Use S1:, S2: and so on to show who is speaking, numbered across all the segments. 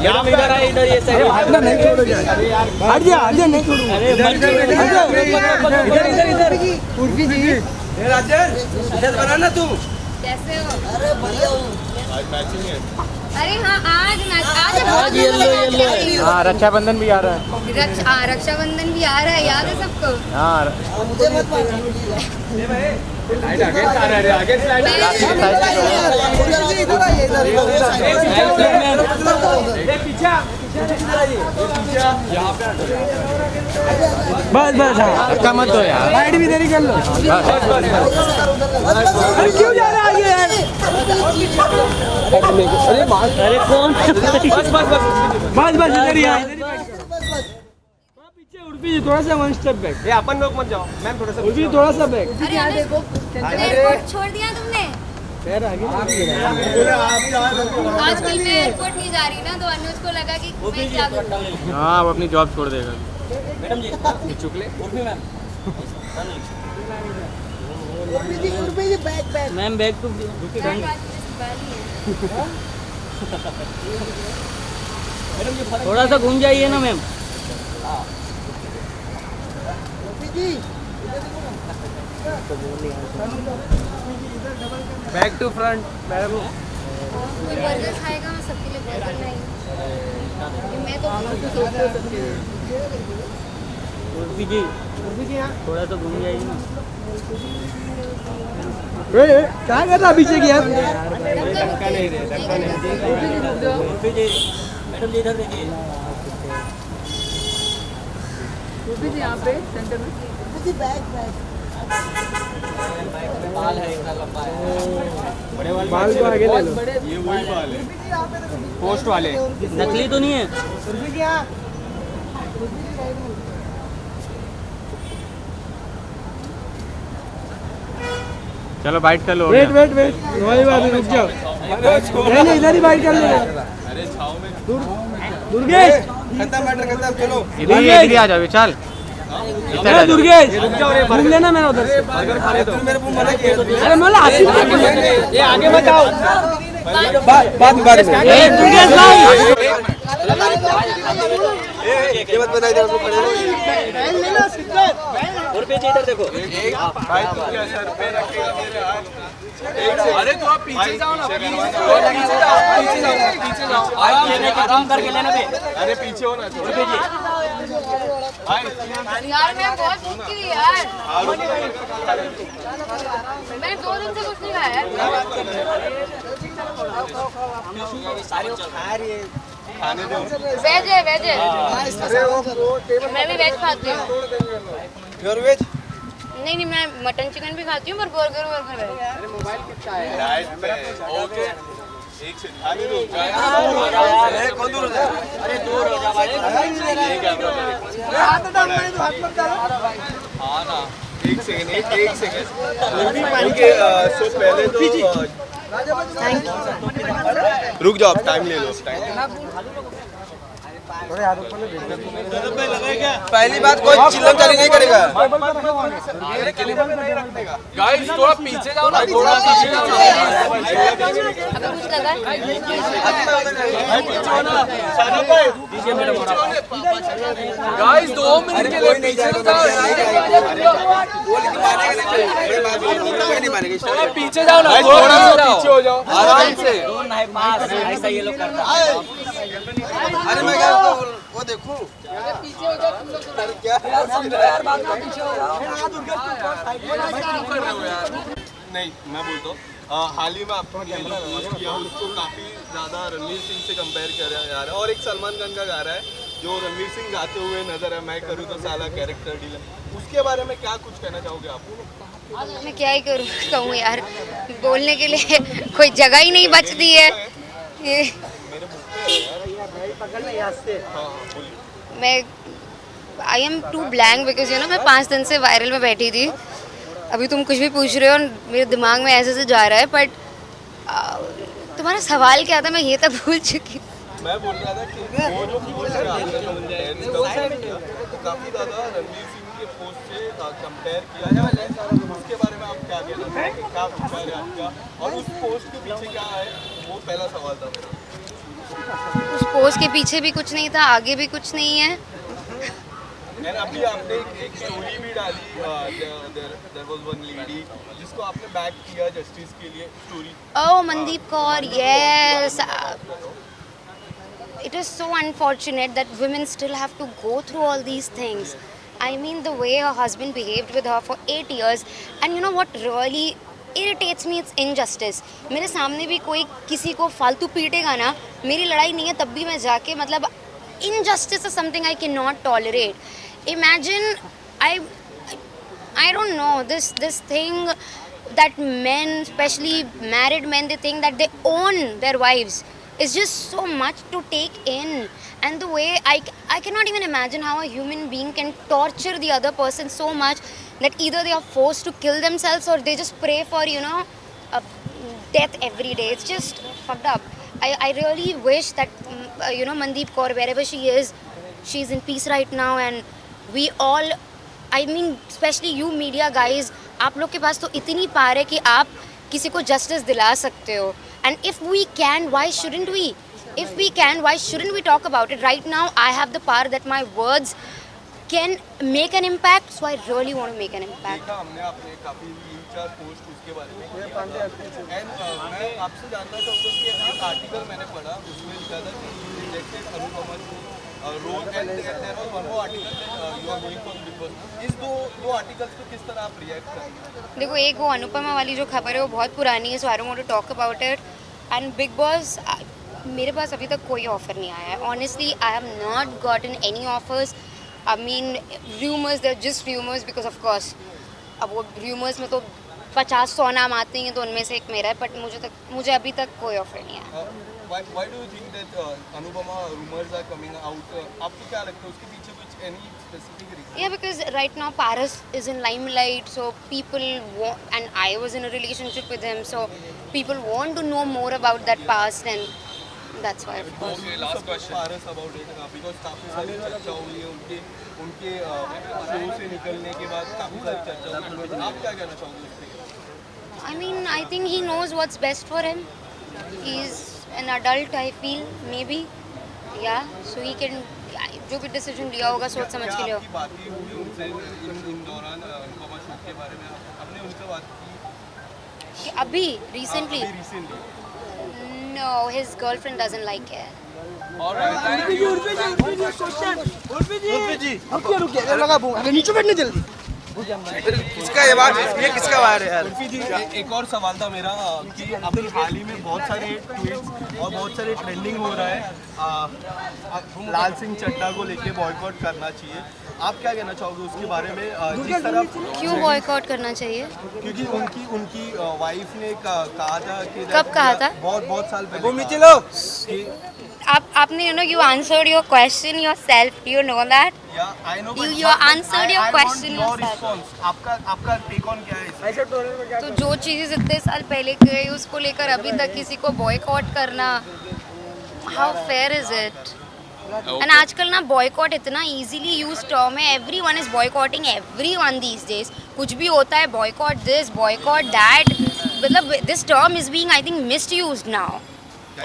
S1: यहाँ इधर आए, इधर ये साइड
S2: नहीं छोड़ोगे, हट जा, नहीं छोड़ूंगा।
S1: अरे इधर इधर
S2: उर्फी जी, राजेश इधर बना ना तू।
S3: कैसे हो?
S2: अरे बढ़िया हूँ।
S4: आज मैचिंग है।
S3: अरे हाँ, आज
S1: येलो। हाँ, रक्षाबंधन भी आ रहा है।
S3: रक्षाबंधन भी आ रहा है, याद है सबको?
S1: हाँ,
S2: मुझे मत मारो। बस बस,
S1: धक्का मत दो यार।
S2: साइड भी देरी कर लो। अरे क्यों जा रहा है आगे यार?
S1: अरे कौन?
S2: बस बस, इधर ही है। पीछे उर्फी जी, थोड़ा सा वन स्टेप बैक।
S4: ये अपन लोग मत जाओ मैम, थोड़ा सा
S2: उर्फी थोड़ा सा बैक।
S3: अरे एयरपोर्ट छोड़ दिया तुमने?
S2: पैर आगे।
S3: आजकल मैं एयरपोर्ट नहीं जा रही ना, तो अनुज को लगा कि मैं क्या करूँ।
S1: हाँ, वो अपनी जॉब छोड़ देगा।
S4: मैडम जी चुकले Urfi ma'am.
S2: Urfi ji back back.
S1: Ma'am bag तो थोड़ा सा घूम जाइए ना ma'am.
S4: Back to front madam.
S3: कोई बर्गर खाएगा? मैं सबके लिए बर्गर नहीं, मैं तो
S1: उर्फी जी थोड़ा सा घूम जाइए ना।
S2: क्या कर रहा पीछे की यार?
S3: धक्का नहीं दे।
S1: उर्फी जी, मैडम जी इधर देखिए।
S2: उर्फी जी यहाँ पे सेंटर में। Back back.
S1: बाल है इतना लंबा है।
S4: बड़े वाले
S2: बाल को आगे ले लो।
S4: ये वही बाल है पोस्ट वाले।
S1: नकली तो नहीं है?
S2: उर्फी जी यहाँ।
S1: चलो बाइट कर लो।
S2: वेट वेट वेट, वही बात है, रुक जाओ। नहीं इधर ही बाइट कर ले।
S4: अरे छाव में
S2: दुर्गेश,
S4: खत्म मैटर खत्म। चलो
S1: इधर ही आ जाओ चल।
S2: अरे दुर्गेश, घूम लेना मेरा उधर से।
S4: मेरे को मना किया।
S2: अरे मोला आसिफ
S4: ये आगे बताओ।
S2: बात
S1: दुर्गेश भाई
S4: ये मत बताइए जब लोग खड़े हो।
S1: उर्फी जी इधर देखो।
S4: भाई तू क्या सर पे रखेगा मेरे हाथ? अरे तो आप पीछे जाओ ना, पीछे जाओ।
S1: आराम करके लेना बे।
S4: अरे पीछे हो ना
S1: उर्फी जी
S3: यार मैं बहुत भूख की थी यार, मैंने 2 दिन से कुछ नहीं खाया है।
S4: खाने दो।
S3: वेज है, वेज है। मैं भी वेज खाती हूँ।
S4: Pure veg.
S3: नहीं, मैं मटन चिकन भी खाती हूँ, पर बर्गर वर्गर है।
S4: डाइट पे ओके। एक से खाने दो। कौन दूर हो जाए?
S1: अरे दूर हो जा भाई।
S4: हाँ ना, एक सेकंड। सो पहले तो रुक जाओ, टाइम ले लो। पहली बात, कोई चिल्लम चाली नहीं करेगा। गाइस थोड़ा पीछे जाओ ना, थोड़ा पीछे जाओ।
S3: अभी कुछ लगा है?
S4: गाइस 2 मिनट के लिए पीछे जाओ। थोड़ा पीछे जाओ ना, थोड़ा पीछे हो जाओ आराम से।
S1: ऐसा ये लोग करता है।
S4: अरे मैं क्या वो देखूं। पीछे हो जाओ तुम लोग। क्या यार बात में पीछे हो जाओ। नहीं मैं बोलता हूँ, हाल ही में आपको पोस्ट किया, उसको काफी ज्यादा रणवीर सिंह से कंपेयर किया जा रहा है, और एक सलमान खान का गा रहा है जो रणवीर सिंह गाते हुए नजर है, मैं करूँ तो साला कैरेक्टर डीलर। उसके बारे में क्या कुछ कहना चाहोगे आप?
S3: मैं क्या ही कहूँ यार, बोलने के लिए कोई जगह ही नहीं बचती है। ये मैं I am too blank because मैं 5 दिन से वायरल में बैठी थी। अभी तुम कुछ भी पूछ रहे हो मेरे दिमाग में ऐसे से जा रहा है, बट तुम्हारा सवाल क्या था मैं ये तक भूल चुकी।
S4: मैं बोल रहा था कि वो जो पोस्ट है आपने काफी ज्यादा रणवीर सिंह के पोस्ट से कंपेयर किया जा रहा है, उसके बारे में आप क्या कहना चाहेंगे? क्या विचार है आपका, और उस पोस्ट के पीछे क्या है? वो पहला सवाल था मेरा।
S3: उस पोस्ट के पीछे भी कुछ नहीं था, आगे भी कुछ नहीं है.
S4: एंड अभी आपने एक स्टोरी भी डाली, देयर वाज वन लेडी जिसको आपने बैक किया जस्टिस के लिए story.
S3: Oh, Mandeep Kaur, yes. It is so unfortunate that women still have to go through all these things. I mean, the way her husband behaved with her for 8 years, and you know what really irritates me, it's injustice. मेरे सामने भी कोई किसी को फालतू पीटेगा ना, मेरी लड़ाई नहीं है तब भी मैं जाके मतलब injustice is something I cannot tolerate. Imagine, I don't know, this thing that men, especially married men, they think that they own their wives. It's just so much to take in. And the way I cannot even imagine how a human being can torture the other person so much that either they are forced to kill themselves or they just pray for, death every day. It's just fucked up. I really wish that, Mandeep Kaur, wherever she is, she's in peace right now. And we all, I mean, especially you media guys, आप लोग के पास तो इतनी power है कि आप किसी को जस्टिस दिला सकते हो. And if we can, why shouldn't we? If we can, why shouldn't we talk about it? Right now, I have the power that my words can make an impact, so I really want to make an impact.
S4: देखा हमने आपने काफी 3-4 post उसके बारे में किया. And मैं आपसे जानना चाहूँगा कि एक आर्टिकल मैंने पढ़ा उसमें लिखा था कि you rejected Anupama role and there was one more article that you are going for Bigg Boss. इस दो आर्टिकल्स को किस तरह आप रिएक्ट करेंगे?
S3: देखो, एक वो अनुपमा वाली जो खबर है वो बहुत पुरानी है, so I don't want to talk about it. And Big Boss, मेरे पास अभी तक कोई ऑफर नहीं आया है. Honestly, I have not gotten any offers. I mean, rumors, they're just rumors because of course, अब वो rumors में तो 50-100 नाम आते हैं तो उनमें से एक मेरा है, बट मुझे अभी तक कोई ऑफर नहीं है.
S4: Why do you think that Anupama rumors are coming out? आपको क्या लगता है उसके पीछे कुछ any specific reason?
S3: Yeah, because right now Paras is in limelight, so people want, and I was in a relationship with him, so people want to know more about that past, and that's why.
S4: Okay, last question. Paras about it because काफी सारी चर्चा हुई है उनके show से निकलने के बाद काफी सारी चर्चा हुई. आप क्या कहना चाहोगे उस पे?
S3: I mean, I think he knows what's best for him. He's an adult, I feel, maybe. Yeah, so he can, जो भी डिसीजन लिया होगा सोच समझ के लिया.
S4: आपकी बातें हुई उनसे इन दौरान अनुपमा शो के बारे में आपने उनसे बात की?
S3: कि अभी recently?
S4: Recently.
S3: No, his girlfriend doesn't like it.
S4: Alright, thank you.
S2: रुकिए लगा अरे नीचे बैठने जल्दी.
S5: किसका ये बात, ये किसका बात है यार?
S4: एक और सवाल था मेरा कि अभी हाल ही में बहुत सारे ट्वीट्स और बहुत सारे ट्रेंडिंग हो रहा है लाल सिंह चड्ढा को लेके बॉयकॉट करना चाहिए. आप क्या कहना चाहोगे उसके बारे में? जिस तरह
S3: क्यों बॉयकॉट करना चाहिए?
S4: क्योंकि उनकी वाइफ ने कहा था कि
S3: कब कहा था?
S4: बहुत साल पहले.
S5: घूमने चलो.
S3: आपने you answered your question yourself. Do you know that?
S4: Yeah, I know.
S3: You answered your question
S4: your
S3: yourself.
S4: response. आपका टेक ऑन क्या है इस पे?
S3: तो जो चीज़ें इतने साल पहले गई उसको लेकर अभी तक किसी को बॉयकॉट करना, how fair is it? And आजकल ना बॉयकॉट इतना easily used term है. Everyone is boycotting everyone these days. कुछ भी होता है boycott this, boycott that. मतलब this term is being, I think, misused now.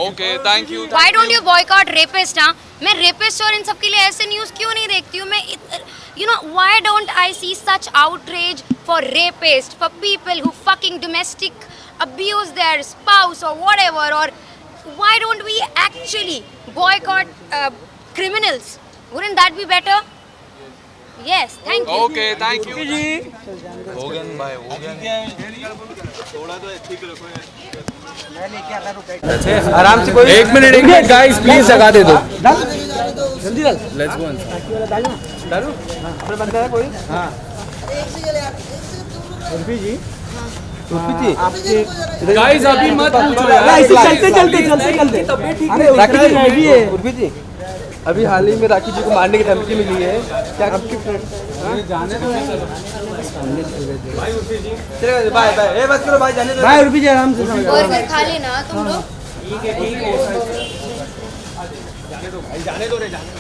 S5: Okay, thank you.
S3: Why don't you boycott rapist? हाँ, मैं rapist और इन सब के लिए ऐसे न्यूज़ क्यों नहीं देखती हूँ मैं? Why don't I see such outrage for rapists, for people who fucking domestic abuse their spouse or whatever? Or why don't we actually boycott criminals? Wouldn't that be better? Yes, thank you.
S5: Okay, thank you. Hogan भाई Hogan.
S4: थोड़ा तो ठीक रखो यार.
S2: आराम से कोई.
S5: एक मिनट गाइस प्लीज लगा दे दो.
S2: जल्दी डाल.
S5: Let's go.
S2: डालो. अपने बंदा है कोई? हाँ. उर्फी जी. उर्फी जी. आपके
S5: गाइस अभी मत पूछो यार.
S2: ऐसे चलते. अरे राखी जी रेडी है. उर्फी जी. अभी हाल ही में राखी जी को मारने की धमकी मिली है. क्या आपकी फ्रेंड जाने दो चलेगा. Bye bye. बस करो भाई, जाने दो. बाय उर्फी जी, आराम से.
S3: बर्गर खा लेना तुम लोग.
S4: जाने दो रे जाने दो.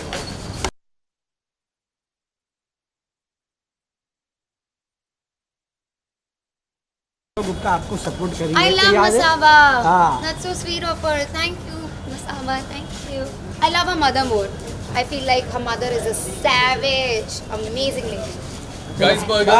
S2: गुप्ता आपको सपोर्ट करेंगे.
S3: I love
S2: याद है?
S3: Masaba.
S2: हाँ.
S3: That's so sweet of her. Thank you. Masama, thank you. I love her mother more. I feel like her mother is a savage, amazing lady.
S2: Guys, burger.